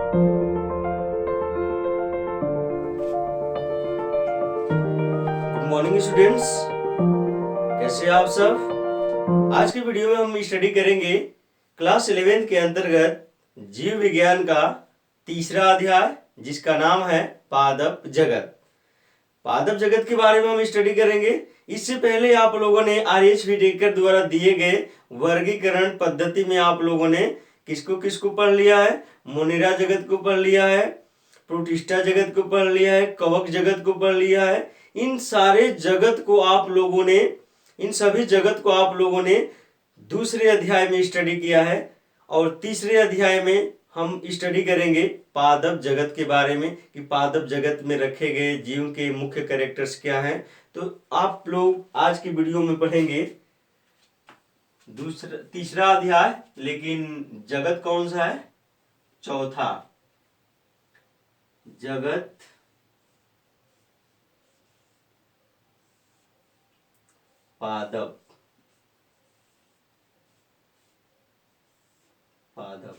Good morning students, कैसे हैं आप सब। आज की वीडियो में हम स्टडी करेंगे क्लास 11 के अंतर्गत जीव विज्ञान का तीसरा अध्याय, जिसका नाम है पादप जगत। पादप जगत के बारे में हम स्टडी करेंगे। इससे पहले आप लोगों ने आर.एच. व्हिटेकर द्वारा दिए गए वर्गीकरण पद्धति में आप लोगों ने किसको किसको पढ़ लिया है। मोनेरा जगत को पढ़ लिया है, प्रोटिस्टा जगत को पढ़ लिया है, कवक जगत को पढ़ लिया है। इन सारे जगत को आप लोगों ने, इन सभी जगत को आप लोगों ने दूसरे अध्याय में स्टडी किया है। और तीसरे अध्याय में हम स्टडी करेंगे पादप जगत के बारे में कि पादप जगत में रखे गए जीव के मुख्य कैरेक्टर्स क्या हैं। तो आप लोग आज की वीडियो में पढ़ेंगे तीसरा अध्याय, लेकिन जगत कौन सा है? चौथा। जगत पादप। पादप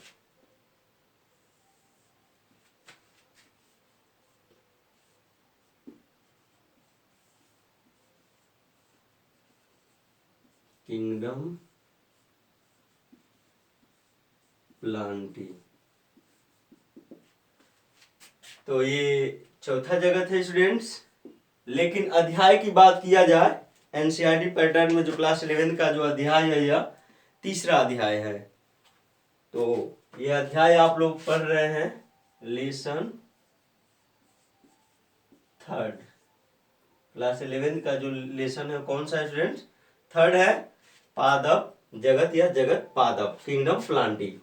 किंगडम प्लांटी। तो ये चौथा जगत है स्टूडेंट्स। लेकिन अध्याय की बात किया जाए, एनसीईआरटी पैटर्न में जो क्लास 11 का जो अध्याय है, यह तीसरा अध्याय है। तो ये अध्याय आप लोग पढ़ रहे हैं लेसन थर्ड। क्लास 11 का जो लेसन है कौन सा है स्टूडेंट्स? थर्ड है, पादप जगत या जगत पादप, किंगडम प्लांटी।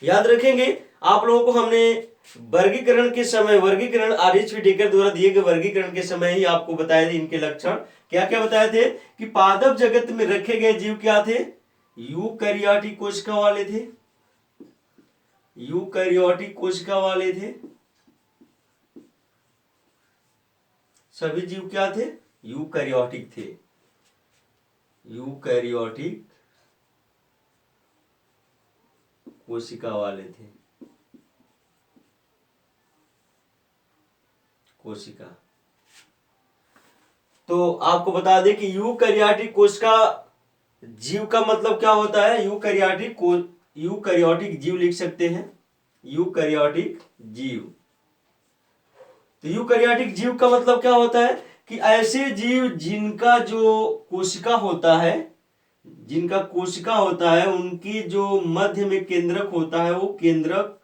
याद रखेंगे आप लोगों को हमने वर्गीकरण के समय, वर्गीकरण आर.एच. व्हिटेकर द्वारा दिए गए वर्गीकरण के समय ही आपको बताए थे इनके लक्षण। क्या क्या बताए थे कि पादप जगत में रखे गए जीव क्या थे? यूकैरियोटिक कोशिका वाले थे। यूकैरियोटिक कोशिका वाले थे। सभी जीव क्या थे? यूकैरियोटिक थे। यूकैरियोटिक कोशिका वाले थे। कोशिका। तो आपको बता दें कि यूकैरियोटिक कोशिका जीव का मतलब क्या होता है? यूकैरियोटिक जीव लिख सकते हैं, यूकैरियोटिक जीव। तो यूकैरियोटिक जीव का मतलब क्या होता है कि ऐसे जीव जिनका जो कोशिका होता है, जिनका कोशिका होता है, उनकी जो मध्य में केंद्रक होता है, वो केंद्रक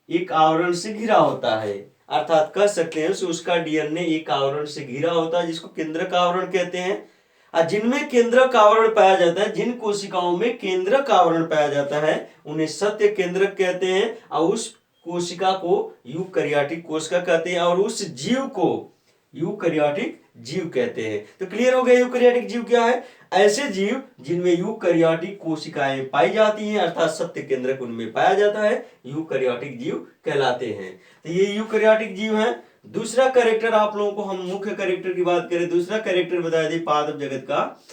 एक आवरण से घिरा होता है। अर्थात कह सकते हैं उसका डीएनए एक आवरण से घिरा होता है, जिसको केंद्रक आवरण कहते हैं। और जिनमें केंद्रक आवरण पाया जाता है, जिन कोशिकाओं में केंद्रक आवरण पाया जाता है, उन्हें सत्य केंद्रक कहते हैं। और उस कोशिका को यूकैरियोटिक कोशिका कहते हैं, और उस जीव को यूकैरियोटिक जीव कहते हैं। तो क्लियर हो गया यूकैरियोटिक जीव क्या है? ऐसे जीव जिनमें यूकैरियोटिक कोशिकाएं पाई जाती हैं, अर्थात सत्य केंद्रक उनमें पाया जाता है, यूकैरियोटिक जीव कहलाते हैं। तो ये यूकैरियोटिक जीव है। दूसरा कैरेक्टर आप लोगों को, हम मुख्य कैरेक्टर की बात करें, दूसरा कैरेक्टर बताया दी पादप जगत का।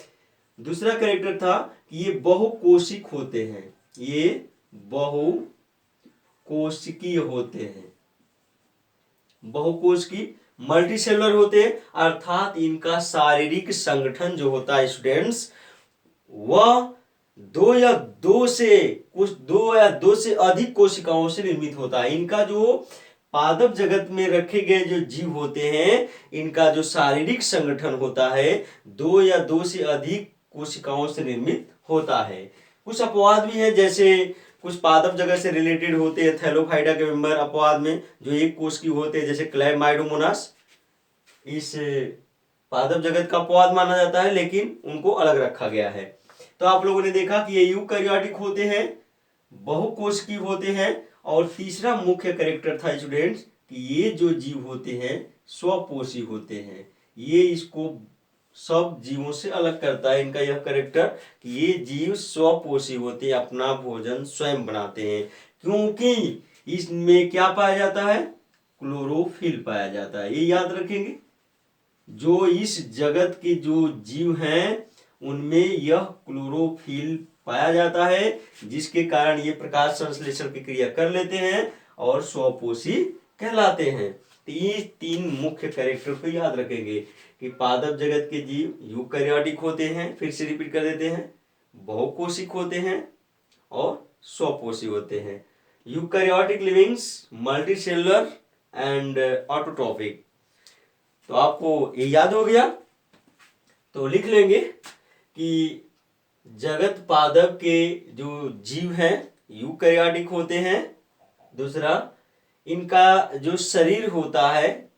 दूसरा कैरेक्टर था कि ये बहुकोशिक होते हैं। ये बहुकोशिकीय होते हैं। बहुकोशिकीय, मल्टीसेलुलर होते हैं, अर्थात इनका शारीरिक संगठन जो होता है स्टूडेंट्स, वह दो या दो से अधिक कोशिकाओं से निर्मित होता है। इनका जो पादप जगत में रखे गए जो जीव होते हैं, इनका जो शारीरिक संगठन होता है, दो से अधिक कोशिकाओं से निर्मित होता है। कुछ अपवाद भी है, जैसे कुछ पादप जगत से रिलेटेड होते हैं थैलोफाइडा के मेंबर अपवाद में जो एक कोश की होते हैं, जैसे क्लैमाइडोमोनास, इस पादप जगत का अपवाद माना जाता है, लेकिन उनको अलग रखा गया है। तो आप लोगों ने देखा कि ये यूकैरियोटिक होते हैं, बहुकोशिकीय होते हैं। और तीसरा मुख्य कैरेक्टर था स्टूडेंट्स कि ये जो जीव होते हैं स्वपोषी होते हैं। ये इसको सब जीवों से अलग करता है, इनका यह कैरेक्टर कि ये जीव स्वपोषी होते हैं, अपना भोजन स्वयं बनाते हैं। क्योंकि इसमें क्या पाया जाता है? क्लोरोफिल पाया जाता है। ये याद रखेंगे। जो इस जगत के जो जीव हैं उनमें यह क्लोरोफिल पाया जाता है, जिसके कारण ये प्रकाश संश्लेषण की क्रिया कर लेते हैं और स्वपोषी कहलाते हैं। तो ये तीन मुख्य कैरेक्टर को याद रखेंगे कि पादप जगत के जीव यूकैरियोटिक होते हैं, फिर से रिपीट कर देते हैं, बहुकोशिक होते हैं और स्वपोषी होते हैं। Eukaryotic livings, multicellular and autotrophic. तो आपको ये याद हो गया, तो लिख लेंगे कि जगत पादप के जो जीव हैं यूकैरियोटिक होते हैं। दूसरा, इनका जो शरीर होता है,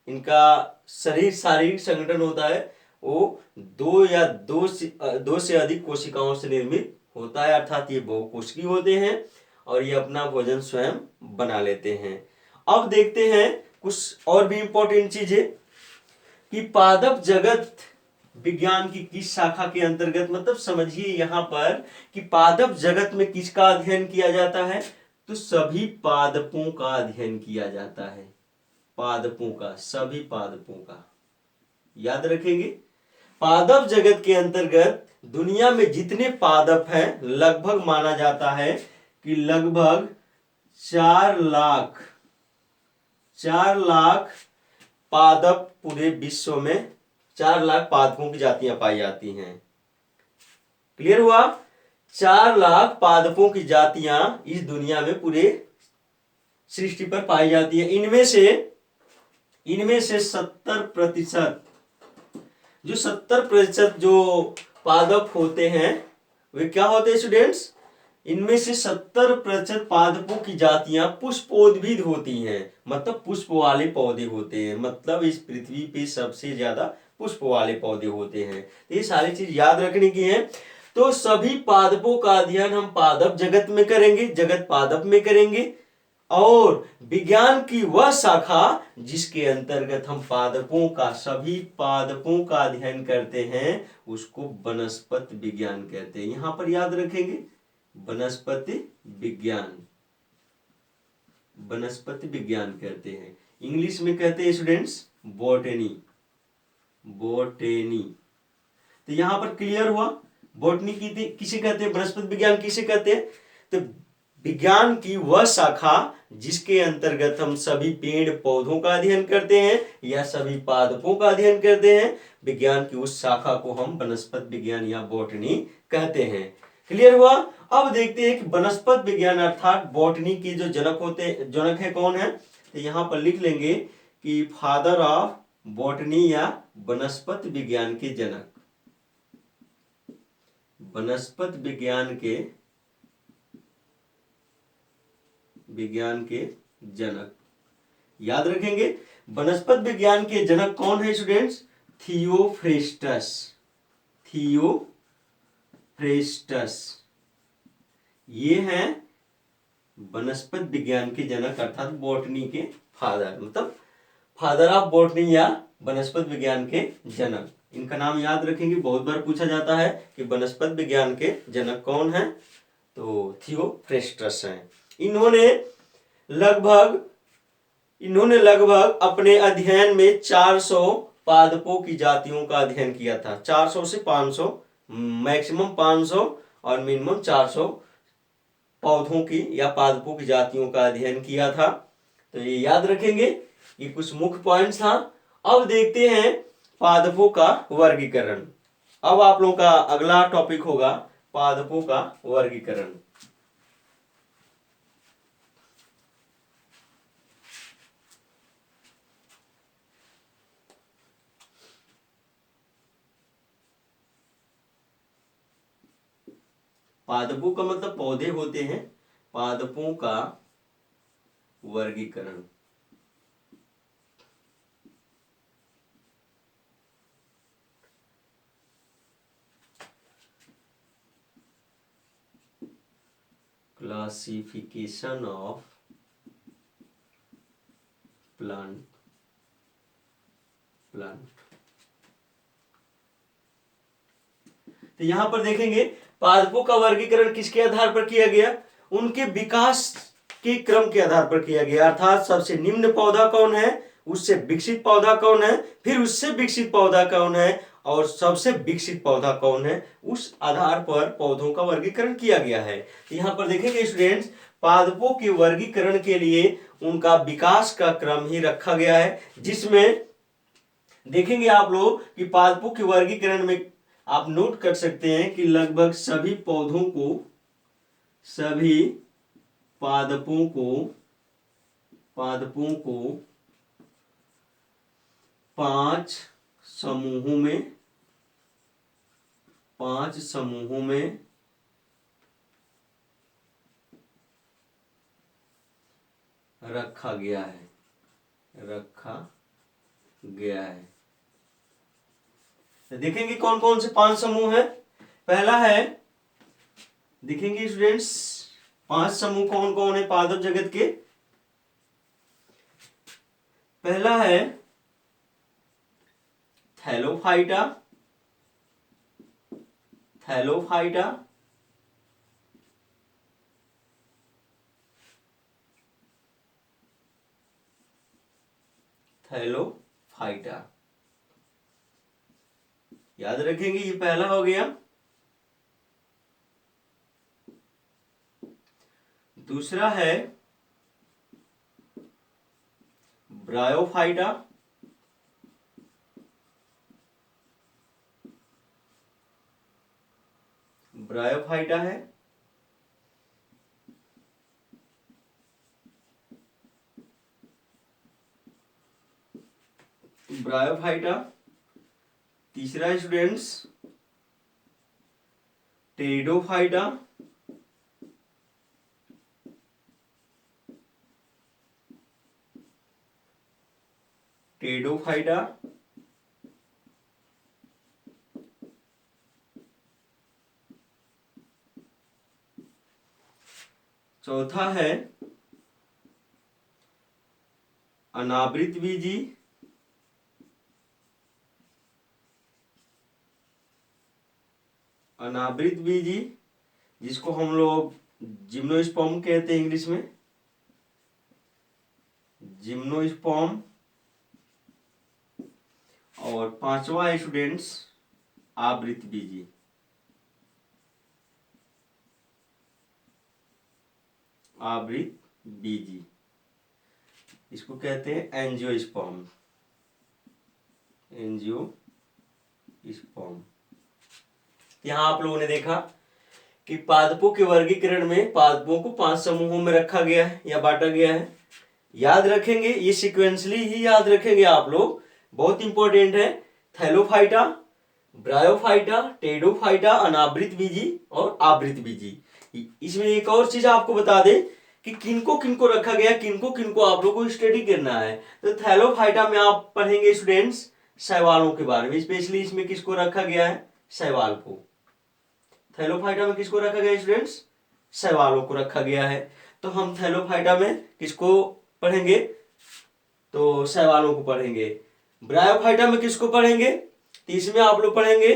इनका शरीर शारीरिक संगठन होता है वो दो से अधिक कोशिकाओं से निर्मित होता है, अर्थात ये बहुकोशिकी होते हैं और ये अपना भोजन स्वयं बना लेते हैं। अब देखते हैं कुछ और भी इंपॉर्टेंट चीजें कि पादप जगत विज्ञान की किस शाखा के अंतर्गत, मतलब समझिए यहाँ पर कि पादप जगत में किसका अध्ययन किया जाता है, तो सभी पादपों का अध्ययन किया जाता है। पादपों का, सभी पादपों का याद रखेंगे। पादप जगत के अंतर्गत दुनिया में जितने पादप हैं लगभग माना जाता है कि लगभग 4 लाख पादप पूरे विश्व में 4 लाख पादपों की जातियां पाई जाती हैं। क्लियर हुआ? 4 लाख पादपों की जातियां इस दुनिया में पूरे सृष्टि पर पाई जाती है। इनमें से 70% जो पादप होते हैं वे क्या होते हैं स्टूडेंट्स? इनमें से 70% पादपों की जातियां पुष्पोद्भिद होती हैं, मतलब पुष्प वाले पौधे होते हैं, मतलब इस पृथ्वी पे सबसे ज्यादा पुष्प वाले पौधे होते हैं। तो ये सारी चीज याद रखने की है। तो सभी पादपों का अध्ययन हम पादप जगत में करेंगे, जगत पादप में करेंगे, और विज्ञान की वह शाखा जिसके अंतर्गत हम सभी पादपों का अध्ययन करते हैं उसको वनस्पति विज्ञान कहते हैं। यहां पर याद रखेंगे वनस्पति विज्ञान कहते हैं। इंग्लिश में कहते हैं स्टूडेंट्स बॉटनी। तो यहां पर क्लियर हुआ बॉटनी किसे कहते हैं, वनस्पति विज्ञान किसे कहते हैं? तो विज्ञान की वह शाखा जिसके अंतर्गत हम सभी पेड़ पौधों का अध्ययन करते हैं या सभी पादपों का अध्ययन करते हैं, विज्ञान की उस शाखा को हम वनस्पति विज्ञान या बॉटनी कहते हैं। क्लियर हुआ? अब देखते हैं कि वनस्पति विज्ञान अर्थात बॉटनी के जो जनक है कौन है। तो यहां पर लिख लेंगे कि फादर ऑफ बॉटनी या वनस्पति विज्ञान के जनक, वनस्पति विज्ञान के जनक याद रखेंगे। वनस्पति विज्ञान के जनक कौन है स्टूडेंट्स? थियोफ्रेस्टस। ये हैं वनस्पति विज्ञान के जनक अर्थात बॉटनी के फादर, मतलब फादर ऑफ बॉटनी या वनस्पति विज्ञान के जनक। इनका नाम याद रखेंगे, बहुत बार पूछा जाता है कि वनस्पति विज्ञान के जनक कौन है, तो थियोफ्रेस्टस हैं। इन्होंने लगभग अपने अध्ययन में 400 पादपों की जातियों का अध्ययन किया था। 400 से 500, मैक्सिमम 500 और मिनिमम 400 पौधों की या पादपों की जातियों का अध्ययन किया था। तो ये याद रखेंगे, ये कुछ मुख्य पॉइंट्स था। अब देखते हैं पादपों का वर्गीकरण। अब आप लोगों का अगला टॉपिक होगा पादपों का वर्गीकरण। पादपों का मतलब पौधे होते हैं, पादपों का वर्गीकरण। Classification of plant. तो यहां पर देखेंगे पादपों का वर्गीकरण किसके आधार पर किया गया? उनके विकास के क्रम के आधार पर किया गया, अर्थात सबसे निम्न पौधा कौन है, उससे विकसित पौधा कौन है, फिर उससे विकसित पौधा कौन है और सबसे विकसित पौधा कौन है, उस आधार पर पौधों का वर्गीकरण किया गया है। तो यहाँ पर देखेंगे स्टूडेंट्स पादपों के वर्गीकरण के लिए उनका विकास का क्रम ही रखा गया है, जिसमें देखेंगे आप लोग कि पादपों के वर्गीकरण में आप नोट कर सकते हैं कि लगभग सभी पौधों को, सभी पादपों को 5 समूहों में रखा गया है। तो देखेंगे कौन कौन से 5 समूह है। पहला है, देखेंगे स्टूडेंट्स 5 समूह कौन कौन है पादप जगत के। पहला है थैलोफाइटा, याद रखेंगे, ये पहला हो गया। दूसरा है ब्रायोफाइटा, है। ब्रायोफाइटा। तीसरा स्टूडेंट्स टेरिडोफाइटा, चौथा है अनावृत बीजी, जिसको हम लोग जिम्नोस्पर्म कहते हैं इंग्लिश में, जिम्नोस्पर्म। और पांचवा है स्टूडेंट्स आवृत बीजी, इसको कहते हैं एंजियोस्पर्म। यहाँ आप लोगों ने देखा कि पादपों के वर्गीकरण में पादपों को 5 समूहों में रखा गया है या बांटा गया है। याद रखेंगे, ये सीक्वेंसली ही याद रखेंगे आप लोग, बहुत इंपॉर्टेंट है। थैलोफाइटा, ब्रायोफाइटा, टेरिडोफाइटा, अनावृत बीजी और आवृत बीजी। इसमें एक और चीज आपको बता दें कि किनको किनको रखा गया, किनको किनको आप लोगों को स्टडी करना है। तो थैलोफाइटा में आप पढ़ेंगे स्टूडेंट्स शैवालों के बारे में, स्पेशली इसमें किसको रखा गया है, शैवाल को। थैलोफाइटा में किसको रखा गया स्टूडेंट्स, शैवालों को रखा गया है। तो हम थैलोफाइटा में किसको पढ़ेंगे, तो शैवालों को पढ़ेंगे। ब्रायोफाइटा में किसको पढ़ेंगे, तो इसमें आप लोग पढ़ेंगे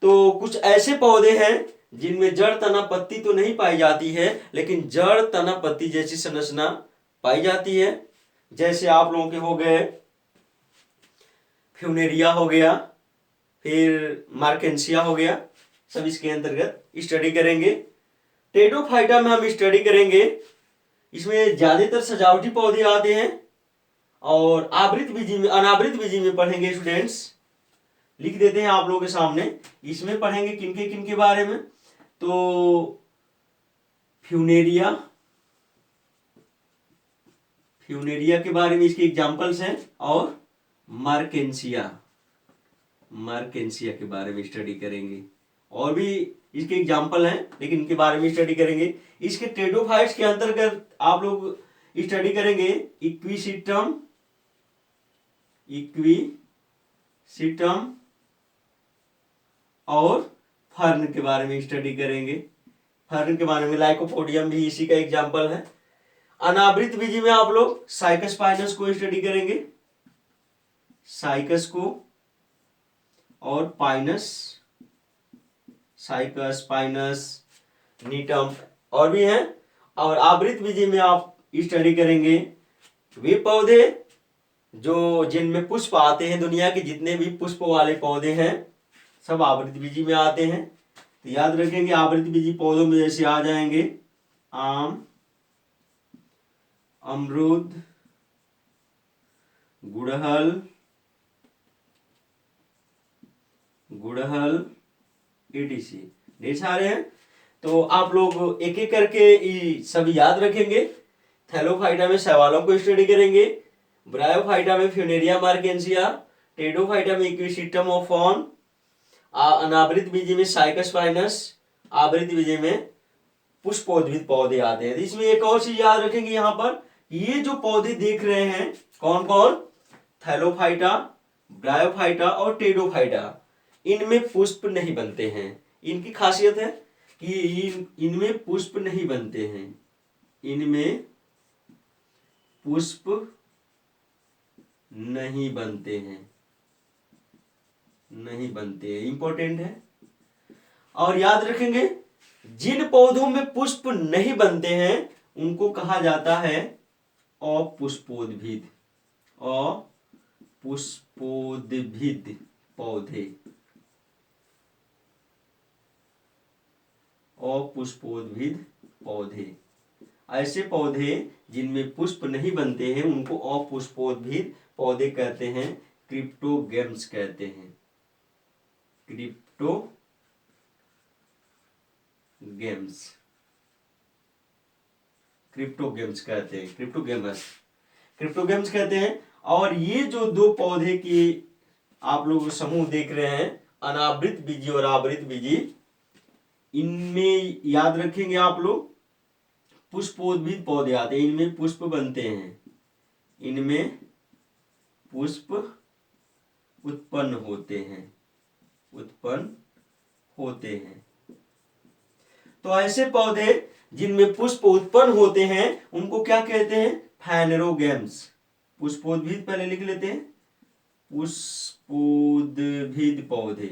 तो कुछ ऐसे पौधे हैं जिनमें जड़, तना, पत्ती तो नहीं पाई जाती है, लेकिन जड़, तना, पत्ती जैसी संरचना पाई जाती है। जैसे आप लोगों के हो गए फ्यूनेरिया हो गया, फिर मार्केंसिया हो गया, सब इसके अंतर्गत स्टडी करेंगे। टेरिडोफाइटा में हम स्टडी करेंगे, इसमें ज्यादातर सजावटी पौधे आते हैं। और आवृत बीजी में, अनावृत बीजी में पढ़ेंगे स्टूडेंट्स, लिख देते हैं आप लोगों के सामने। इसमें पढ़ेंगे किनके किनके बारे में, तो फ्यूनेरिया के बारे में, इसके एग्जांपल्स हैं। और मार्केंसिया के बारे में स्टडी करेंगे। और भी इसके एग्जांपल हैं, लेकिन इनके बारे में स्टडी करेंगे। इसके टेरिडोफाइट्स के अंतर्गत आप लोग स्टडी करेंगे इक्विसिटम और फर्न के बारे में स्टडी करेंगे। फर्न के बारे में लाइकोपोडियम भी इसी का एग्जांपल है। अनावृत बीजी में आप लोग साइकस पाइनस को स्टडी करेंगे, साइकस को और साइकस, पाइनस, नीटम और भी हैं। और आवृत बीजी में आप स्टडी करेंगे वे पौधे जो जिनमें पुष्प आते हैं। दुनिया के जितने भी पुष्प वाले पौधे हैं सब आवृत बीजी में आते हैं। तो याद रखेंगे आवृत बीजी पौधों में जैसे आ जाएंगे आम, अमरूद, गुड़हल, etc ढेर सारे हैं। तो आप लोग एक एक करके सभी याद रखेंगे। थैलोफाइटा में शैवालों को स्टडी करेंगे, ब्रायोफाइटा में फ्यूनेरिया मार्केंसिया, टेडोफाइटा में इक्विसिटम ऑफ फॉर्न, अनावृत बीजी में साइकस फाइनस, आवृत बीजी में पुष्पोद्भिद पौधे आते हैं। इसमें एक और चीज याद रखेंगे, यहाँ पर ये जो पौधे देख रहे हैं कौन कौन, थैलोफाइटा, ब्रायोफाइटा और टेडोफाइटा, इनमें पुष्प नहीं बनते हैं। इनकी खासियत है कि इनमें पुष्प नहीं बनते हैं, इनमें पुष्प नहीं बनते हैं, नहीं बनते हैं, इंपॉर्टेंट है। और याद रखेंगे जिन पौधों में पुष्प नहीं बनते हैं उनको कहा जाता है अपुष्पोद्भिद, अपुष्पोद्भिद पौधे, अपुष्पोद्भिद पौधे। ऐसे पौधे जिनमें पुष्प नहीं बनते हैं उनको अपुष्पोद्भिद पौधे कहते हैं, क्रिप्टोगैम्स कहते हैं, क्रिप्टोगैम्स, क्रिप्टोगैम्स कहते हैं, क्रिप्टोगैम्स कहते हैं। और ये जो दो पौधे की आप लोग समूह देख रहे हैं, अनावृत बीजी और आवृत बीजी, इनमें याद रखेंगे आप लोग पुष्पोद्भिद पौधे आते हैं, इनमें पुष्प बनते हैं, इनमें पुष्प उत्पन्न होते हैं, उत्पन्न होते हैं। तो ऐसे पौधे जिनमें पुष्प उत्पन्न होते हैं उनको क्या कहते हैं, फैनेरोगैम्स। पुष्पोद्भिद पहले लिख लेते हैं, पुष्पोद्भिद पौधे,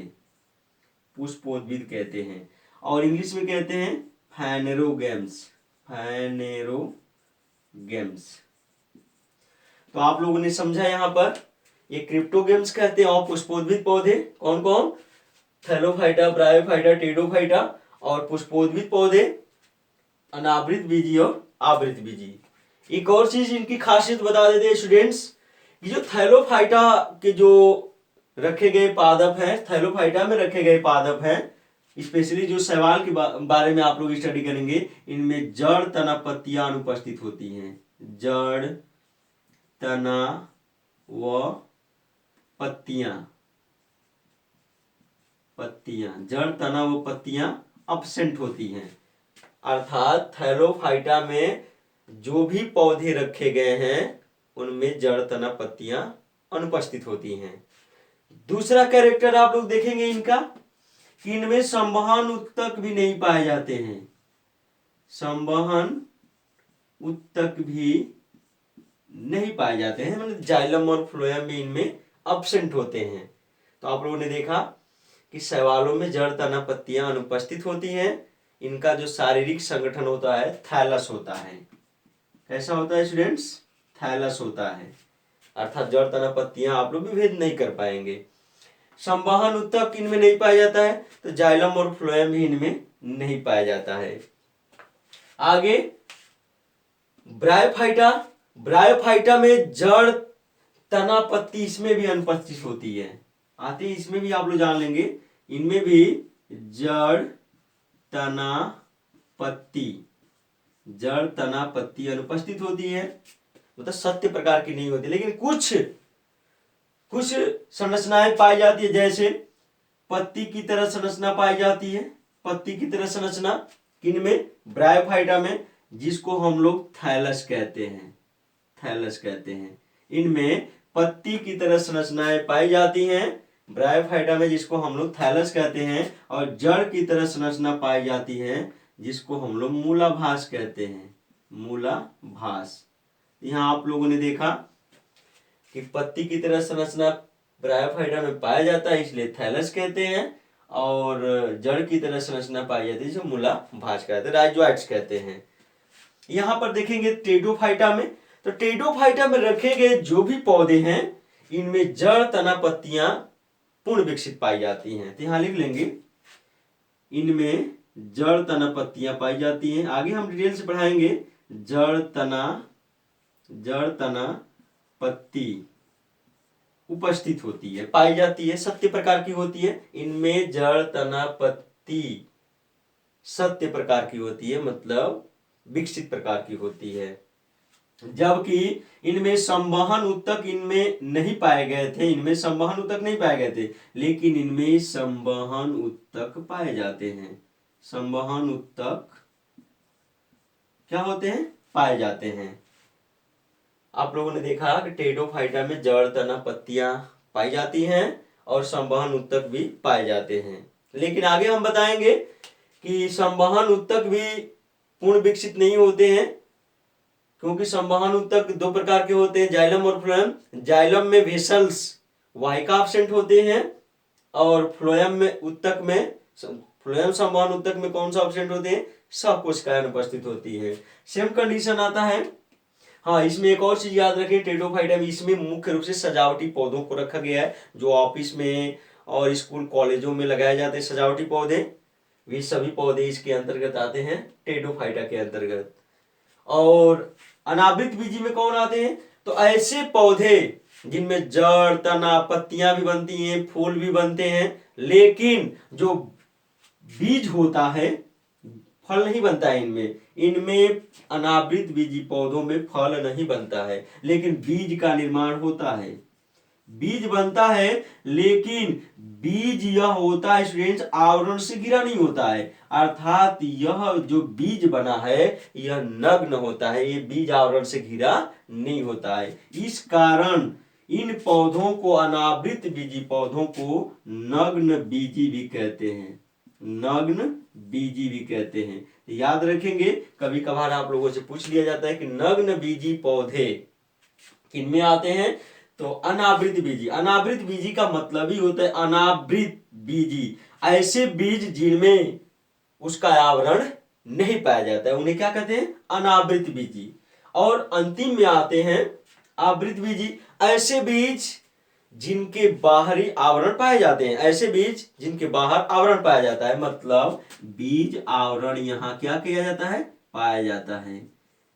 पुष्पोद्भिद कहते हैं, और इंग्लिश में कहते हैं फैनेरोगैम्स, फैनेरोगैम्स। तो आप लोगों ने समझा यहाँ पर, ये क्रिप्टोगैम्स कहते हैं और पुष्पोद्भिद पौधे कौन कौन, थैलोफाइटा, ब्रायोफाइटा, टेडोफाइटा, और पुष्पोद्भिद पौधे अनावृत बीजी और आवृत बीजी। एक और चीज इनकी खासियत बता देते हैं स्टूडेंट्स, कि जो थैलोफाइटा के जो रखे गए पादप हैं, थैलोफाइटा में रखे गए पादप हैं, स्पेशली जो शैवाल के बारे में आप लोग स्टडी करेंगे, इनमें जड़, तना, पत्तियां अनुपस्थित होती हैं, जड़, तना व पत्तियां, जड़, तना व पत्तियां अब्सेंट होती हैं। अर्थात थैलोफाइटा में जो भी पौधे रखे गए हैं उनमें जड़, तना, पत्तियां अनुपस्थित होती हैं। दूसरा कैरेक्टर आप लोग देखेंगे इनका, कि इनमें संवहन उत्तक भी नहीं पाए जाते हैं, संवहन उत्तक भी नहीं पाए जाते हैं, मतलब जाइलम और फ्लोएम भी इनमें एब्सेंट होते हैं। तो आप लोगों ने देखा कि शैवालों में जड़, तना, पत्तियां अनुपस्थित होती हैं। इनका जो शारीरिक संगठन होता है थैलस होता है। कैसा होता है स्टूडेंट्स, थैलस होता है, अर्थात जड़, तना, पत्तियां आप लोग भी भेद नहीं कर पाएंगे। संवहन उत्तक इनमें नहीं पाया जाता है, तो जाइलम और फ्लोएम भी इनमें नहीं पाया जाता है। आगे ब्रायोफाइटा, ब्रायोफाइटा में जड़, तना, पत्ती इसमें भी अनुपस्थित होती है, आती है, इसमें भी आप लोग जान लेंगे, इनमें भी जड़, तना, पत्ती, जड़, तना, पत्ती अनुपस्थित होती है, मतलब सत्य प्रकार की नहीं होती, लेकिन कुछ संरचनाएं पाई जाती है, जैसे पत्ती की तरह संरचना पाई जाती है, पत्ती की तरह संरचना किनमें, ब्रायोफाइटा में, जिसको हम लोग थैलस कहते हैं, थैलस कहते हैं। इनमें पत्ती की तरह संरचनाएं पाई जाती हैं ब्रायोफाइटा में, जिसको हम लोग थैलस कहते हैं, और जड़ की तरह संरचना पाई जाती है जिसको हम लोग मूलाभास कहते हैं, मूलाभास। यहाँ आप लोगों ने देखा कि पत्ती की तरह संरचना ब्रायोफाइटा में पाया जाता है, इसलिए थैलस कहते हैं, और जड़ की तरह संरचना पाई जाती है जिसे मूलाभास कहते हैं, राइजोइट्स कहते हैं। यहाँ पर देखेंगे टेडोफाइटा में, तो टेडोफाइटा में रखे गए जो भी पौधे हैं इनमें जड़, तना, पत्तियां पूर्ण विकसित पाई जाती हैं। तो यहाँ लिख लेंगे, इनमें जड़, तना, पत्तियां पाई जाती हैं। आगे हम डिटेल से पढ़ाएंगे जड़, तना, जड़ तना पत्ती उपस्थित होती है, पाई जाती है, सत्य प्रकार की होती है। इनमें जड़ तना पत्ती सत्य प्रकार की होती है, मतलब विकसित प्रकार की होती है। जबकि इनमें संवहन उत्तक इनमें नहीं पाए गए थे, इनमें संवहन उत्तक नहीं पाए गए थे, लेकिन इनमें संवहन उत्तक पाए जाते हैं। संवहन उत्तक क्या होते हैं? पाए जाते हैं। आप लोगों ने देखा कि टेरिडोफाइटा में जड़ तना पत्तियां पाई जाती हैं और संवहन उत्तक भी पाए जाते हैं। लेकिन आगे हम बताएंगे कि संवहन उत्तक भी पूर्ण विकसित नहीं होते हैं, क्योंकि संवहन उत्तक दो प्रकार के होते हैं, जाइलम और फ्लोएम। जाइलम में वेसल्स वाहिका एब्सेंट होते हैं और फ्लोएम संवहन उत्तक में कौन सा एब्सेंट होते हैं? सकोशिकाएं उपस्थित होती है। सेम कंडीशन आता है। हाँ, इसमें एक और चीज याद रखें, टेरिडोफाइटा में इसमें मुख्य रूप से सजावटी पौधों को रखा गया है, जो ऑफिस में और स्कूल कॉलेजों में लगाए जाते हैं सजावटी पौधे। वे सभी पौधे इसके अंतर्गत आते हैं, टेरिडोफाइटा के अंतर्गत। और अनावृत बीजी में कौन आते हैं? तो ऐसे पौधे जिनमें जड़ तना पत्तियां भी बनती हैं, फूल भी बनते हैं, लेकिन जो बीज होता है, फल नहीं बनता है इनमें। इनमें अनावृत बीजी पौधों में फल नहीं बनता है, लेकिन बीज का निर्माण होता है, बीज बनता है। लेकिन बीज यह होता है स्टूडेंट्स, आवरण से घिरा नहीं होता है, अर्थात यह जो बीज बना है यह नग्न होता है, ये बीज आवरण से घिरा नहीं होता है। इस कारण इन पौधों को, अनावृत बीजी पौधों को नग्न बीजी भी कहते हैं, नग्न बीजी भी कहते हैं। याद रखेंगे, कभी कभार आप लोगों से पूछ लिया जाता है कि नग्न बीजी पौधे किनमें आते हैं? तो अनावृत बीजी। अनावृत बीजी का मतलब ही होता है अनावृत बीजी, ऐसे बीज जिनमें उसका आवरण नहीं पाया जाता है, उन्हें क्या कहते हैं? अनावृत बीजी। और अंतिम में आते हैं आवृत बीजी, ऐसे बीज जिनके बाहरी आवरण पाए जाते हैं, ऐसे बीज जिनके बाहर आवरण पाया जाता है, मतलब बीज आवरण यहाँ क्या किया जाता है? पाया जाता है,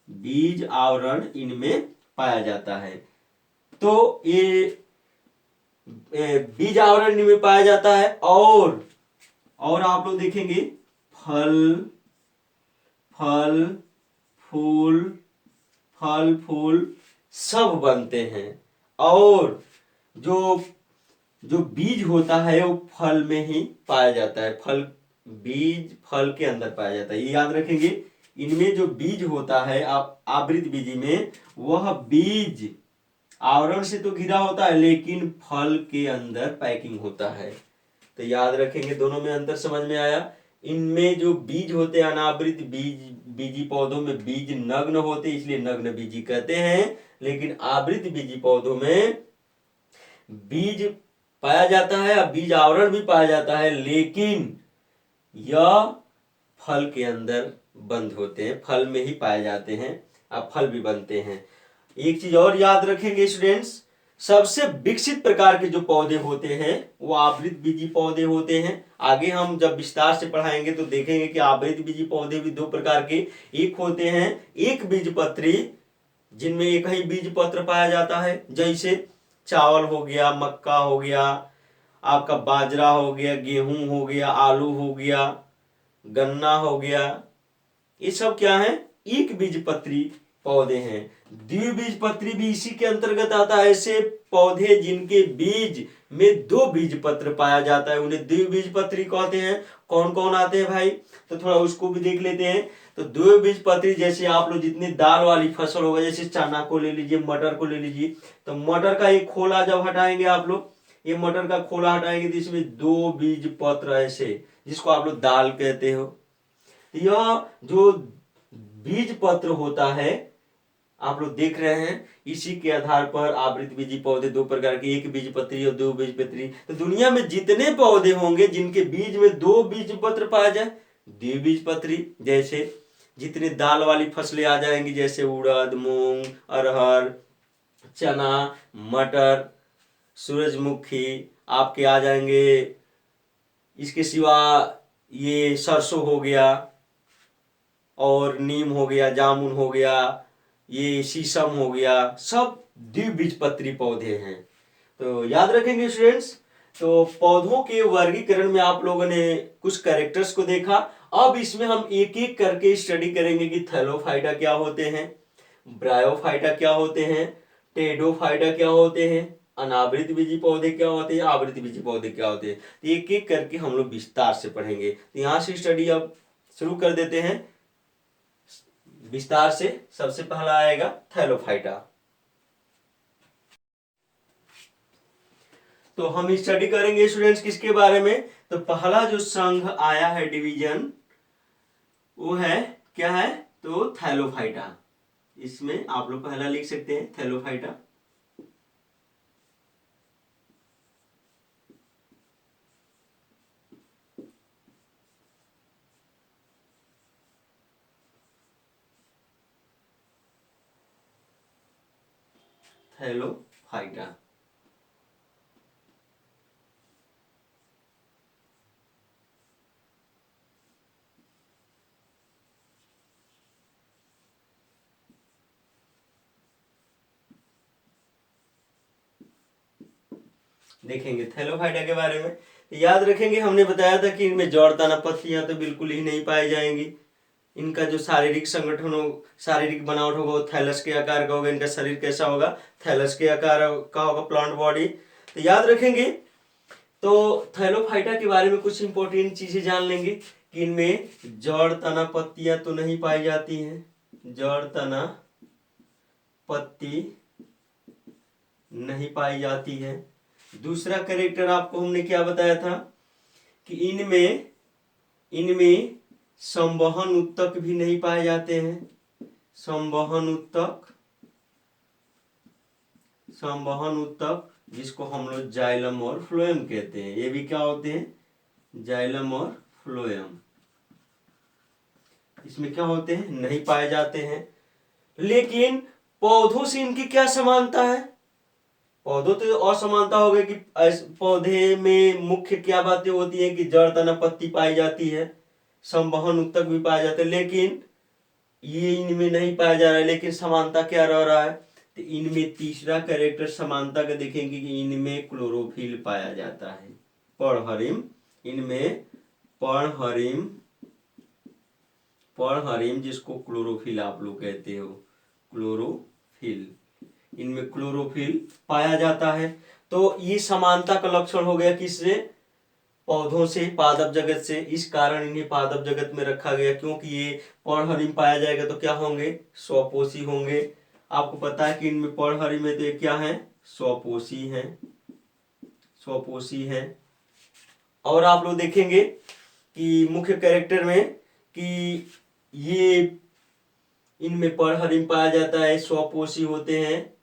बीज आवरण इनमें पाया जाता है। तो ये बीज आवरण इनमें पाया जाता है। और आप लोग देखेंगे फल फूल सब बनते हैं, और जो बीज होता है वो फल में ही पाया जाता है, बीज फल के अंदर पाया जाता है, ये याद रखेंगे। इनमें जो बीज होता है आवृत बीजी में, वह बीज आवरण से तो घिरा होता है, लेकिन फल के अंदर पैकिंग होता है। तो याद रखेंगे, दोनों में अंतर समझ में आया। इनमें जो बीज होते हैं अनावृत बीजी पौधों में बीज नग्न होते, इसलिए नग्न बीजी कहते हैं। लेकिन आवृत बीजी पौधों में बीज पाया जाता है, अब बीज आवरण भी पाया जाता है, लेकिन यह फल के अंदर बंद होते हैं, फल में ही पाए जाते हैं, अब फल भी बनते हैं। एक चीज और याद रखेंगे स्टूडेंट्स, सबसे विकसित प्रकार के जो पौधे होते हैं वो आवृत बीजी पौधे होते हैं। आगे हम जब विस्तार से पढ़ाएंगे तो देखेंगे कि आवृत बीजी पौधे भी दो प्रकार के, एक होते हैं एक बीजपत्री, जिनमें एक ही बीज पत्र पाया जाता है, जैसे चावल हो गया, मक्का हो गया, आपका बाजरा हो गया, गेहूं हो गया, आलू हो गया, गन्ना हो गया, ये सब क्या है? एक बीजपत्री पौधे हैं। द्विबीजपत्री भी इसी के अंतर्गत आता है, ऐसे पौधे जिनके बीज में दो बीज पत्र पाया जाता है उन्हें द्विबीजपत्री कहते हैं। कौन कौन आते हैं भाई? तो थोड़ा उसको भी देख लेते हैं। तो द्विबीजपत्री जैसे आप लोग जितनी दाल वाली फसल होगा, जैसे चना को ले लीजिए, मटर को ले लीजिए, तो मटर का एक खोला जब हटाएंगे आप लोग, ये मटर का खोला हटाएंगे तो इसमें दो बीज पत्र ऐसे, जिसको आप लोग दाल कहते हो। यह जो बीज पत्र होता है आप लोग देख रहे हैं, इसी के आधार पर आवृत बीजी पौधे दो प्रकार के, एक बीजपत्री और दो बीजपत्री। तो दुनिया में जितने पौधे होंगे जिनके बीज में दो बीज पत्र पाया जाए, द्विबीजपत्री। जैसे जितने दाल वाली फसलें आ जाएंगी, जैसे उड़द, मूंग, अरहर, चना, मटर, सूरजमुखी आपके आ जाएंगे। इसके सिवा ये सरसों हो गया, और नीम हो गया, जामुन हो गया, ये शीशम हो गया, सब द्विबीजपत्री पौधे हैं। तो याद रखेंगे स्टूडेंट्स। तो पौधों के वर्गीकरण में आप लोगों ने कुछ कैरेक्टर्स को देखा। अब इसमें हम एक एक करके स्टडी करेंगे कि थैलोफाइटा क्या होते हैं, ब्रायोफाइटा क्या होते हैं, टेडोफाइटा क्या होते हैं, अनावृत बीजी पौधे क्या होते हैं, आवृत बीजी पौधे क्या होते हैं। तो एक एक करके हम लोग विस्तार से पढ़ेंगे। तो यहाँ से स्टडी अब शुरू कर देते हैं विस्तार से। सबसे पहला आएगा थैलोफाइटा। तो हम स्टडी करेंगे स्टूडेंट्स किसके बारे में। तो पहला जो संघ आया है डिवीजन, वो है क्या है, तो थैलोफाइटा। इसमें आप लोग पहला लिख सकते हैं थैलोफाइटा। थैलोफाइटा। देखेंगे थैलोफाइटा के बारे में। याद रखेंगे हमने बताया था कि इनमें जड़ तना पत्तियां तो बिल्कुल ही नहीं पाई जाएंगी। इनका जो शारीरिक संगठन हो, शारीरिक बनावट होगा वो थैलस के आकार का होगा। इनका शरीर कैसा होगा, थैलस के आकार का होगा, प्लांट बॉडी। तो याद रखेंगे। तो थैलोफाइटा के बारे में कुछ इंपॉर्टेंट चीजें जान लेंगे कि इनमें जड़ तना पत्तियां तो नहीं पाई जाती हैं, जड़ तना पत्ती नहीं पाई जाती है। दूसरा कैरेक्टर आपको हमने क्या बताया था कि इनमें संवहन उत्तक भी नहीं पाए जाते हैं। संवहन उत्तक जिसको हम लोग जाइलम और फ्लोएम कहते हैं, ये भी क्या होते हैं, जाइलम और फ्लोएम। इसमें क्या होते हैं, नहीं पाए जाते हैं। लेकिन पौधों से इनकी क्या समानता है, पौधों तो असमानता हो गई कि पौधे में मुख्य क्या बातें होती है कि जड़ तना पत्ती पाई जाती है, संवहन उत्तक भी पाया जाता है, लेकिन ये इनमें नहीं पाया जा रहा है। लेकिन समानता क्या रह रहा है, तो इनमें तीसरा कैरेक्टर समानता का देखेंगे कि इनमें क्लोरोफिल पाया जाता है, पर्णहरिम। इनमें पर्णहरिम जिसको क्लोरोफिल आप लोग कहते हो, क्लोरोफिल, इनमें क्लोरोफिल पाया जाता है। तो ये समानता का लक्षण हो गया किससे, पौधों से, पादप जगत से। इस कारण इन्हें पादप जगत में रखा गया, क्योंकि ये पर्णहरिम पाया जाएगा तो क्या होंगे, स्वपोषी होंगे। आपको पता है कि इनमें पर्णहरिम में तो ये क्या है, स्वपोषी है। और आप लोग देखेंगे कि मुख्य कैरेक्टर में कि ये इनमें पर्णहरिम पाया जाता है, स्वपोषी होते हैं।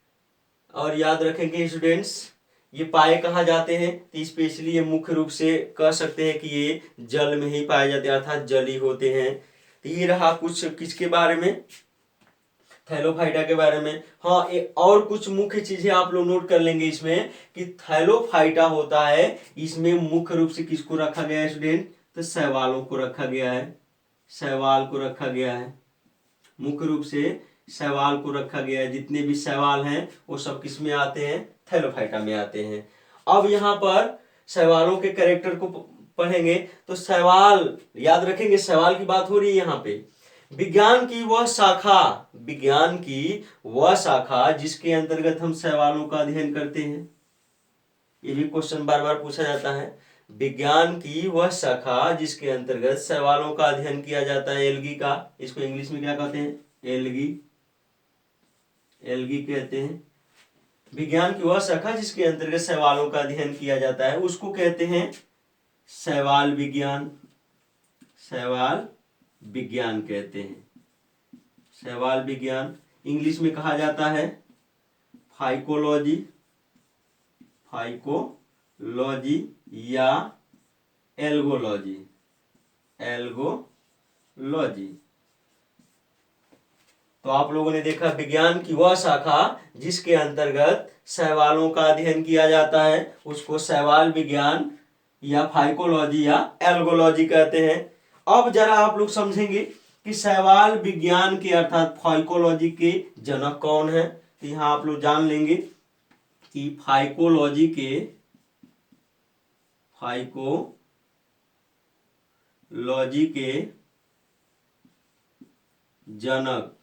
और याद रखेंगे स्टूडेंट्स, ये पाए कहाँ जाते हैं, तो स्पेशली ये मुख्य रूप से कह सकते हैं कि ये जल में ही पाए जाते हैं, अर्थात जली होते हैं। तो ये रहा कुछ किसके बारे में, थैलोफाइटा के बारे में। हाँ, और कुछ मुख्य चीजें आप लोग नोट कर लेंगे इसमें कि थैलोफाइटा होता है, इसमें मुख्य रूप से किसको रखा गया है स्टूडेंट, तो शैवालों को रखा गया है, शैवाल को रखा गया है, मुख्य रूप से शैवाल को रखा गया है। जितने भी शैवाल हैं वो सब किस में आते हैं, थैलोफाइटा में आते हैं। अब यहाँ पर शैवालों के कैरेक्टर को पढ़ेंगे। तो शैवाल, याद रखेंगे शैवाल की बात हो रही है यहाँ पे। विज्ञान की वह शाखा जिसके अंतर्गत हम शैवालों का अध्ययन करते हैं। ये भी क्वेश्चन बार बार पूछा जाता है। विज्ञान की वह शाखा जिसके अंतर्गत शैवालों का अध्ययन किया जाता है, एल्गी का। इसको इंग्लिश में क्या कहते हैं, एल्गी कहते हैं। विज्ञान की वह शाखा जिसके अंतर्गत शैवालों का अध्ययन किया जाता है उसको कहते हैं शैवाल विज्ञान कहते हैं। शैवाल विज्ञान इंग्लिश में कहा जाता है फाइकोलॉजी या एल्गोलॉजी। तो आप लोगों ने देखा विज्ञान की वह शाखा जिसके अंतर्गत शैवालों का अध्ययन किया जाता है उसको शैवाल विज्ञान या फाइकोलॉजी या एल्गोलॉजी कहते हैं। अब जरा आप लोग समझेंगे कि शैवाल विज्ञान के अर्थात फाइकोलॉजी के जनक कौन है। तो यहाँ आप लोग जान लेंगे कि फाइकोलॉजी के जनक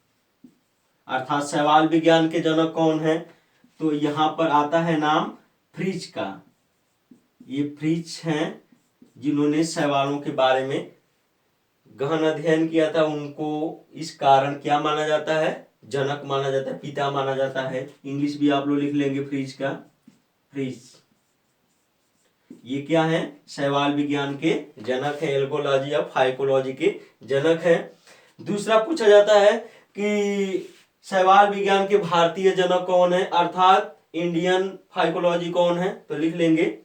अर्थात शैवाल विज्ञान के जनक कौन है। तो यहाँ पर आता है नाम फ्रिज का। ये फ्रिज हैं जिन्होंने शैवालों के बारे में गहन अध्ययन किया था। उनको इस कारण क्या माना जाता है, जनक माना जाता है, पिता माना जाता है। इंग्लिश भी आप लोग लिख लेंगे फ्रिज का, फ्रिज। ये क्या है, शैवाल विज्ञान के जनक है, एल्गोलॉजी या फाइकोलॉजी के जनक है। दूसरा पूछा जाता है कि शैवाल विज्ञान के भारतीय जनक कौन है, अर्थात इंडियन फाइकोलॉजी कौन है। तो लिख लेंगे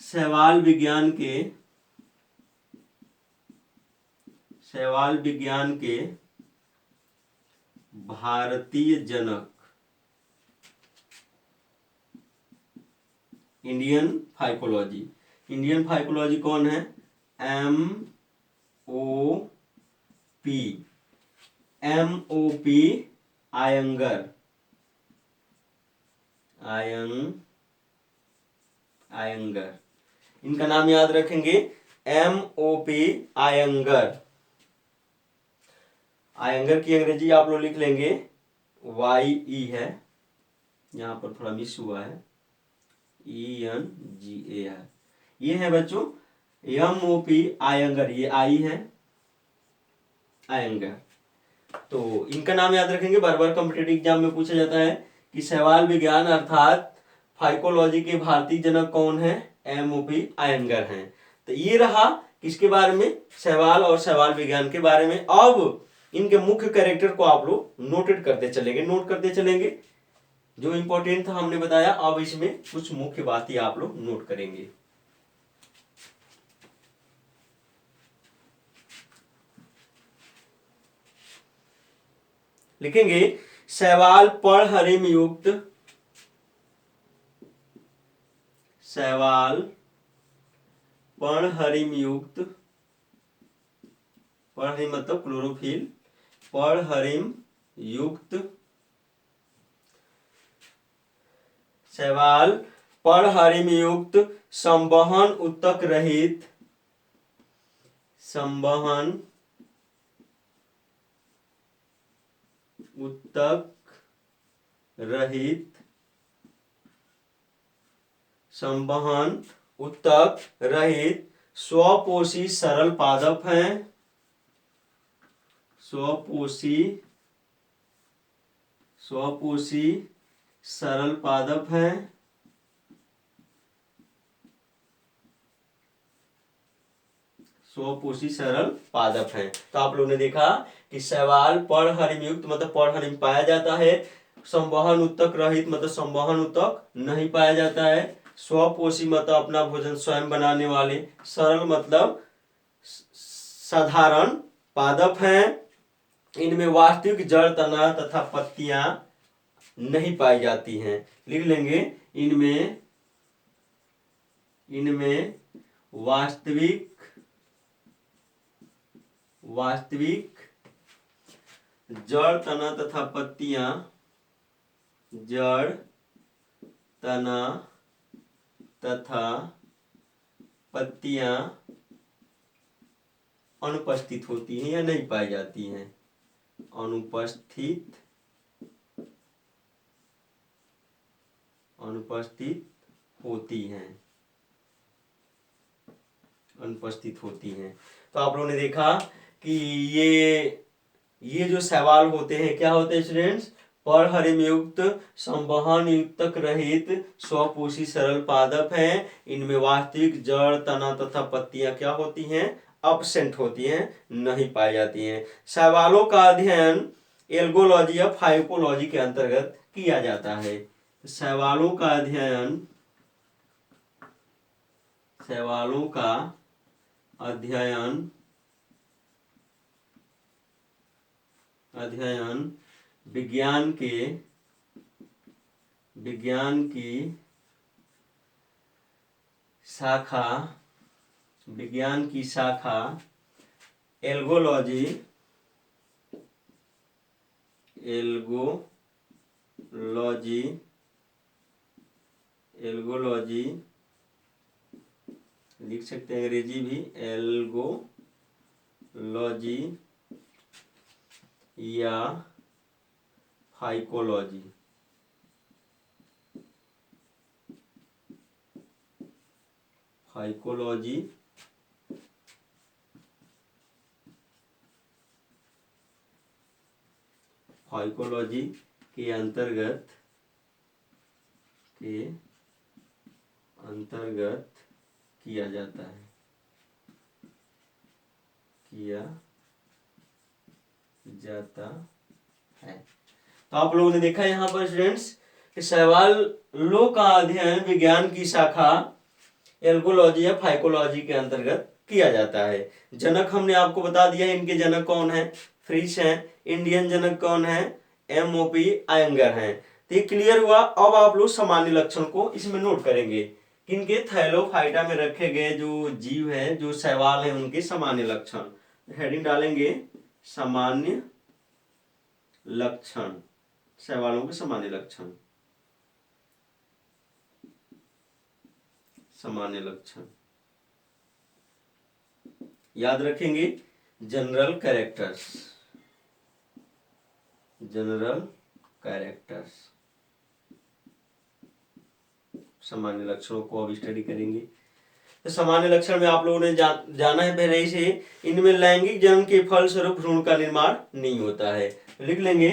शैवाल विज्ञान के भारतीय जनक इंडियन फाइकोलॉजी कौन है, MOP आयंगर। इनका नाम याद रखेंगे, MOP आयंगर। आयंगर की अंग्रेजी आप लोग लिख लेंगे YE है, यहाँ पर थोड़ा मिस हुआ है, ENGA है। ये है बच्चों MOP आयंगर, ये आई है आयंगर। तो इनका नाम याद रखेंगे, बार बार कॉम्पिटिटिव एग्जाम में पूछा जाता है कि शैवाल विज्ञान अर्थात फाइकोलॉजी के भारतीय जनक कौन है, MOP आयंगर हैं। तो ये रहा किसके बारे में, शैवाल और शैवाल विज्ञान के बारे में। अब इनके मुख्य कैरेक्टर को आप लोग नोट करते चलेंगे। जो इंपॉर्टेंट था हमने बताया, अब इसमें कुछ मुख्य बातें आप लोग नोट करेंगे। लिखेंगे शैवाल पर्णहरिम युक्त, शैवाल पर्णहरिम युक्त, पर्णहरिम मतलब क्लोरोफिल, पर्णहरिम युक्त शैवाल पर्णहरिम युक्त संवहन उत्तक रहित, संवहन उत्तक रहित स्वपोषी सरल पादप हैं, स्वपोषी सरल पादप हैं। स्वपोषी सरल पादप हैं। तो आप लोगों ने देखा कि शैवाल पर्णहरिम युक्त मतलब पर्णहरिम पाया जाता है, संवहन उत्तक रहित मतलब संवहन उत्तक नहीं पाया जाता है, स्वपोषी मतलब अपना भोजन स्वयं बनाने वाले, सरल मतलब साधारण पादप हैं। इनमें वास्तविक जड़, तना तथा पत्तियां नहीं पाई जाती हैं। लिख लेंगे इनमें वास्तविक जड़, तना तथा पत्तियां, जड़, तना तथा पत्तियां अनुपस्थित होती हैं या नहीं पाई जाती हैं, अनुपस्थित होती हैं। तो आप लोगों ने देखा कि ये जो शैवाल होते हैं क्या होते हैं स्टूडेंट्स, पर्णहरिम युक्त संवहन युक्तक रहित स्वपोषी सरल पादप हैं। इनमें वास्तविक जड़, तना तथा पत्तियां क्या होती हैं, अब्सेंट होती हैं, नहीं पाई जाती हैं। शैवालों का अध्ययन एल्गोलॉजी या फाइकोलॉजी के अंतर्गत किया जाता है। शैवालों का अध्ययन विज्ञान की शाखा एल्गोलॉजी, एल्गोलॉजी, एल्गोलॉजी लिख सकते हैं अंग्रेजी भी, एल्गोलॉजी या फाइकोलॉजी, फाइकोलॉजी फाइकोलॉजी के अंतर्गत किया जाता है, किया जाता है। तो आप लोगों ने देखा यहाँ पर स्टूडेंट्स कि सवालों का अध्ययन विज्ञान की शाखा एल्गोलॉजी या फाइकोलॉजी के अंतर्गत किया जाता है। जनक हमने आपको बता दिया है, इनके जनक कौन है, फ्रिश हैं। इंडियन जनक कौन है, एमओपी आयंगर हैं। तो ये क्लियर हुआ। अब आप लोग सामान्य लक्षण को इसमें नोट करेंगे। इनके थैलोफाइटा में रखे गए जो जीव है, जो शैवाल है, उनके सामान्य लक्षण हेडिंग डालेंगे, सामान्य लक्षण, शैवालों के सामान्य लक्षण, सामान्य लक्षण याद रखेंगे। जनरल कैरेक्टर्स, जनरल कैरेक्टर्स, सामान्य लक्षणों को अब स्टडी करेंगे। तो सामान्य लक्षण में आप लोगों ने जाना है पहले ही से, इनमें लैंगिक जन्म के फलस्वरूप भ्रूण का निर्माण नहीं होता है। लिख लेंगे,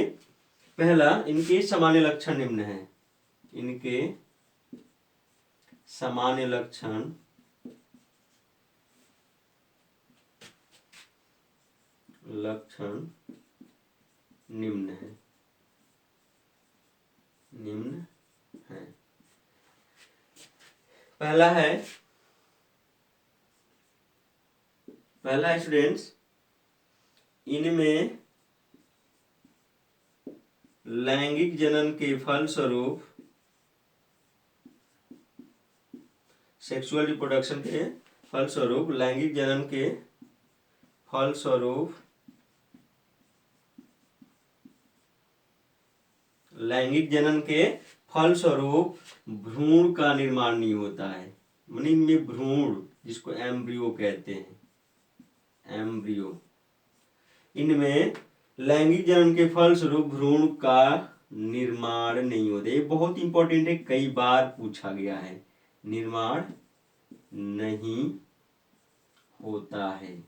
पहला इनके सामान्य लक्षण निम्न है, इनके सामान्य लक्षण निम्न है, निम्न है। पहला है स्टूडेंट्स, इनमें लैंगिक जनन के फलस्वरूप, सेक्सुअल रिप्रोडक्शन के फलस्वरूप, लैंगिक जनन के फलस्वरूप, लैंगिक जनन के फलस्वरूप भ्रूण का निर्माण नहीं होता है। माने इनमें भ्रूण, जिसको एम्ब्रियो कहते हैं, एम्ब्रियो, इनमें लैंगिक जनन के फलस्वरूप भ्रूण का निर्माण नहीं होता। ये बहुत इंपॉर्टेंट है, कई बार पूछा गया है, निर्माण नहीं होता है।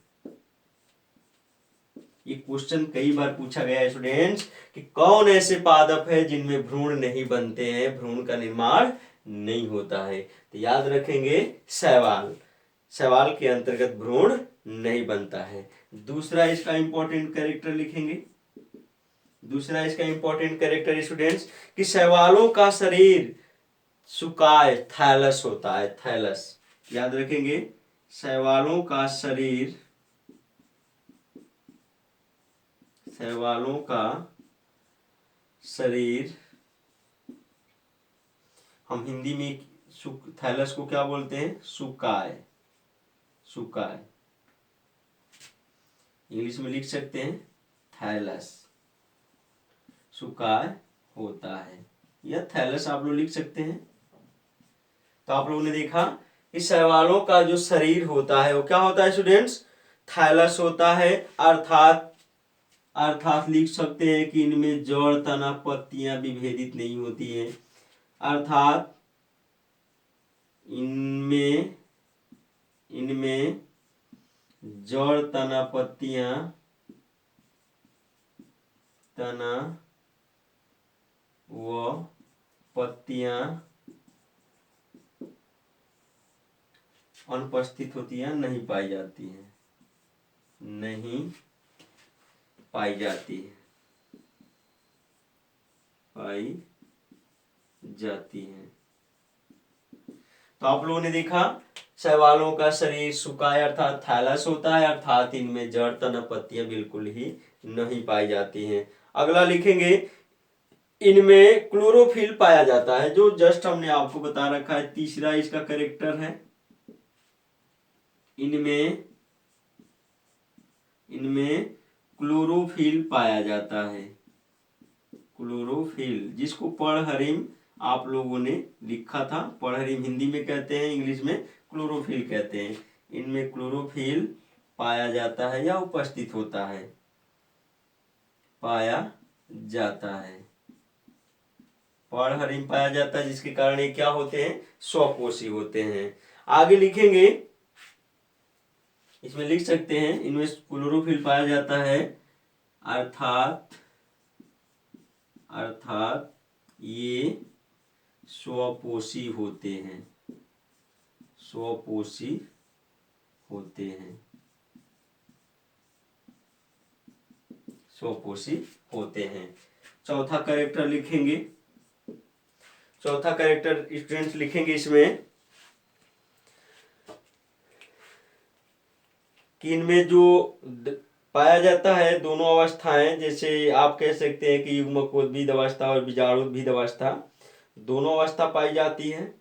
ये क्वेश्चन कई बार पूछा गया है स्टूडेंट्स कि कौन ऐसे पादप है जिनमें भ्रूण नहीं बनते हैं, भ्रूण का निर्माण नहीं होता है। तो याद रखेंगे, शैवाल, शैवाल के अंतर्गत भ्रूण नहीं बनता है। दूसरा इसका इंपॉर्टेंट कैरेक्टर लिखेंगे, दूसरा इसका इंपॉर्टेंट कैरेक्टर स्टूडेंट्स कि शैवालों का शरीर सुकाय थैलस होता है, थैलस याद रखेंगे। शैवालों का शरीर, शैवालों का शरीर, हम हिंदी में थैलस को क्या बोलते हैं, सुकाय, सुकाय, इंग्लिश में लिख सकते हैं थैलस, सुकाय होता है, या थैलस आप लोग लिख सकते हैं। तो आप लोगों ने देखा कि शैवालों का जो शरीर होता है वो क्या होता है स्टूडेंट्स, थैलस होता है। अर्थात लिख सकते हैं कि इनमें जड़, तना, पत्तियां विभेदित नहीं होती हैं। अर्थात इनमें जड़, तना, पत्तियां, तना व पत्तियां अनुपस्थित होती हैं, नहीं पाई जाती हैं, नहीं पाई जाती है, पाई जाती है। तो आप लोगों ने देखा शैवालों का शरीर सुकाय अर्थात थैलस होता है, अर्थात इनमें जड़, तना, पत्तियां बिल्कुल ही नहीं पाई जाती हैं। अगला लिखेंगे, इनमें क्लोरोफिल पाया जाता है, जो जस्ट हमने आपको बता रखा है। तीसरा इसका कैरेक्टर है, इनमें क्लोरोफिल पाया जाता है। क्लोरोफिल, जिसको पर्णहरिम आप लोगों ने लिखा था, पर्णहरिम हिंदी में कहते हैं, इंग्लिश में क्लोरोफिल कहते हैं। इनमें क्लोरोफिल पाया जाता है या उपस्थित होता है, पाया जाता है। पर्णहरिम पाया जाता है, जिसके कारण ये क्या होते हैं, स्वपोषी होते हैं। आगे लिखेंगे, इसमें लिख सकते हैं इनमें क्लोरोफिल पाया जाता है, अर्थात ये स्वपोषी होते हैं, स्वपोषी होते हैं, स्वपोषी होते हैं। चौथा कैरेक्टर लिखेंगे, चौथा कैरेक्टर स्टूडेंट्स लिखेंगे इसमें कि इनमें जो पाया जाता है दोनों अवस्थाएं, जैसे आप कह सकते हैं कि युग्मकोद्भिद अवस्था और बीजाणुद्भिद अवस्था, दोनों अवस्था पाई जाती है।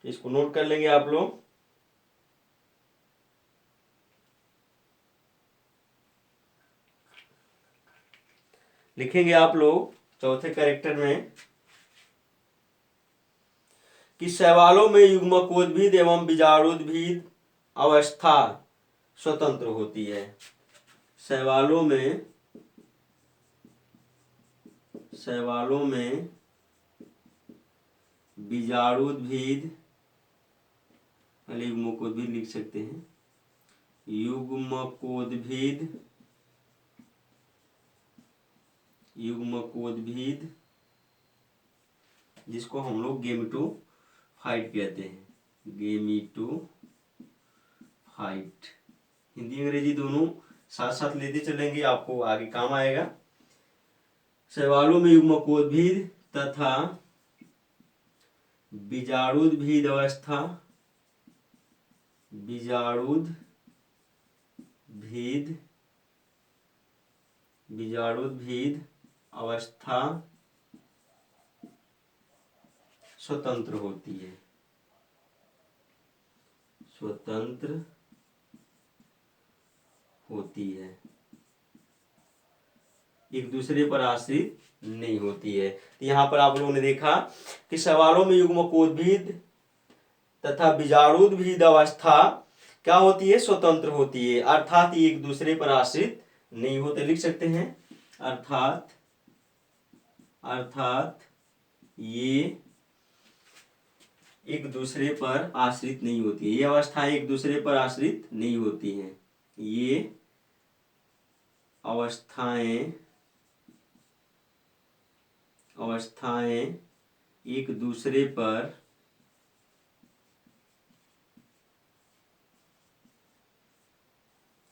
इसको नोट कर लेंगे आप लोग। लिखेंगे आप लोग चौथे कैरेक्टर में कि शैवालों में युग्मकोद्भिद एवं बीजाणुद्भिद अवस्था स्वतंत्र होती है। शैवालों में बीजाणुद्भिद, पहले युग्मकोद्भिद लिख सकते हैं, युग्मकोद्भिद जिसको हम लोग गेमिटोफाइट कहते हैं, गेमिटोफाइट, हिंदी अंग्रेजी दोनों साथ साथ लेते चलेंगे, आपको आगे काम आएगा। शैवालों में युग्मकोद्भिद तथा बीजाणुद्भिद अवस्था, बीजाणुद्भिद अवस्था स्वतंत्र होती है, स्वतंत्र होती है, एक दूसरे पर आश्रित नहीं होती है। तो यहाँ पर आप लोगों ने देखा कि शैवालों में युग्मकोद्भिद तथा बीजाणुद्भिद अवस्था क्या होती है, स्वतंत्र होती है, अर्थात ये एक दूसरे पर आश्रित नहीं होते। लिख सकते हैं अर्थात ये एक दूसरे पर आश्रित नहीं होती है, ये अवस्थाएं एक दूसरे पर आश्रित नहीं होती हैं, ये अवस्थाएं एक दूसरे पर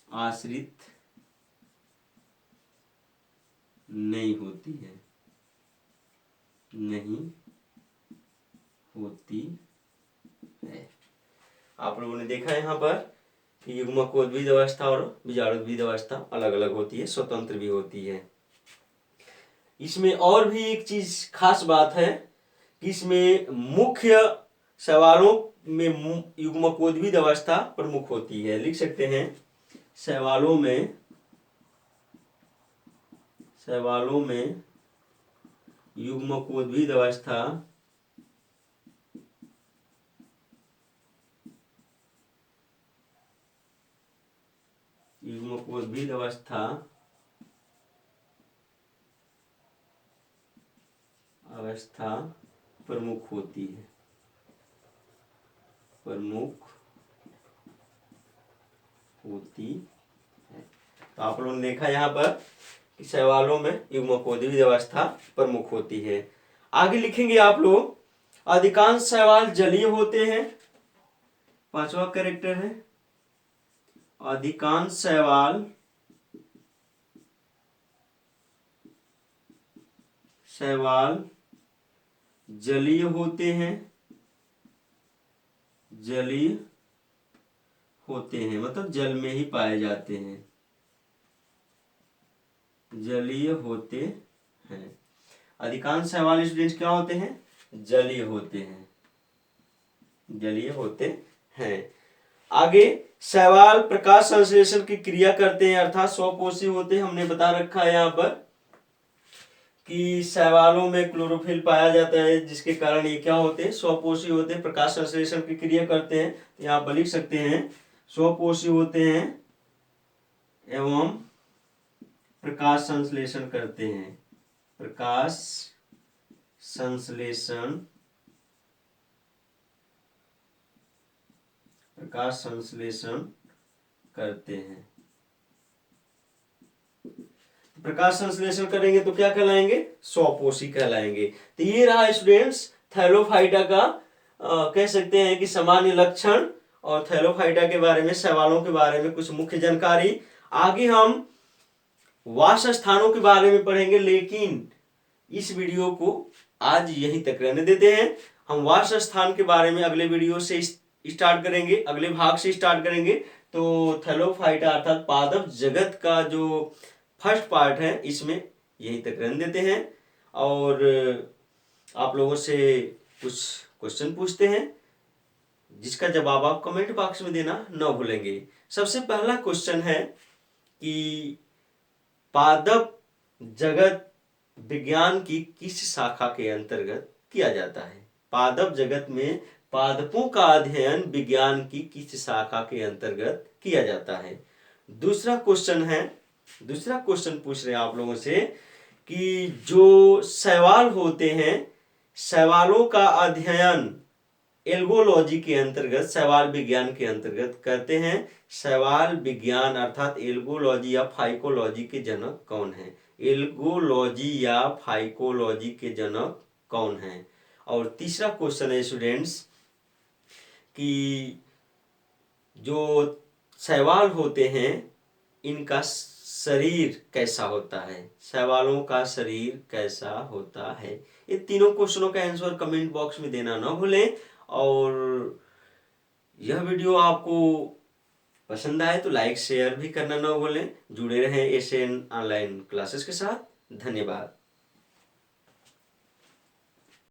आश्रित नहीं होती है, आप लोगों ने देखा यहाँ पर कि युग्मकोद्भिद अवस्था और बीजाणुद्भिद अवस्था अलग अलग होती है, स्वतंत्र भी होती है। इसमें और भी एक चीज खास बात है कि इसमें मुख्य शैवालों में युग्मकोद्भिद अवस्था प्रमुख होती है। लिख सकते हैं शैवालों में युग्मकोद्भिद अवस्था अवस्था प्रमुख होती है, तो आप लोगों ने देखा यहाँ पर कि शैवालों में युग्मकोद्भिद अवस्था प्रमुख होती है। आगे लिखेंगे आप लोग, अधिकांश शैवाल जलीय होते हैं, पांचवा कैरेक्टर है, अधिकांश शैवाल जलीय होते हैं, मतलब जल में ही पाए जाते हैं, जलीय होते हैं। अधिकांश शैवाल स्टूडेंट्स क्या होते हैं, जलीय होते हैं। आगे शैवाल प्रकाश संश्लेषण की क्रिया करते हैं अर्थात स्वपोषी होते हैं। हमने बता रखा है यहाँ पर कि शैवालों में क्लोरोफिल पाया जाता है, जिसके कारण ये क्या होते हैं, स्वपोषी होते हैं, प्रकाश संश्लेषण की क्रिया करते हैं। यहाँ पर लिख सकते हैं स्वपोषी होते हैं एवं प्रकाश संश्लेषण करते हैं, प्रकाश संश्लेषण, प्रकाश संश्लेषण करते हैं। प्रकाश संश्लेषण करेंगे तो क्या कहलाएंगे, स्वपोषी कहलाएंगे। तो ये रहा स्टूडेंट्स थैलोफाइटा का कह सकते हैं कि सामान्य लक्षण और थैलोफाइटा के बारे में, शैवालों के बारे में कुछ मुख्य जानकारी। आगे हम वास स्थानों के बारे में पढ़ेंगे, लेकिन इस वीडियो को आज यहीं तक रहने देते हैं। हम वास स्थान के बारे में अगले वीडियो से स्टार्ट करेंगे, अगले भाग से स्टार्ट करेंगे। तो थैलोफाइटा अर्थात पादप जगत का जो फर्स्ट पार्ट है इसमें यहीं तक रहने देते हैं और आप लोगों से कुछ क्वेश्चन पूछते हैं जिसका जवाब आप कमेंट बॉक्स में देना न भूलेंगे। सबसे पहला क्वेश्चन है कि पादप जगत विज्ञान की किस शाखा के अंतर्गत किया जाता है। पादप जगत में पादपों का अध्ययन विज्ञान की किस शाखा के अंतर्गत किया जाता है। दूसरा क्वेश्चन पूछ रहे हैं आप लोगों से कि जो शैवाल होते हैं, शैवालों का अध्ययन एल्गोलॉजी के अंतर्गत, शैवाल विज्ञान के अंतर्गत करते हैं। शैवाल विज्ञान अर्थात एल्गोलॉजी या फाइकोलॉजी के जनक कौन है। एल्गोलॉजी या फाइकोलॉजी के जनक कौन है। और तीसरा क्वेश्चन है स्टूडेंट्स कि जो शैवाल होते हैं इनका शरीर कैसा होता है, शैवालों का शरीर कैसा होता है। ये तीनों क्वेश्चनों का आंसर कमेंट बॉक्स में देना ना भूलें। और यह वीडियो आपको पसंद आए तो लाइक शेयर भी करना ना भूलें। जुड़े रहें एशियन ऑनलाइन क्लासेस के साथ। धन्यवाद।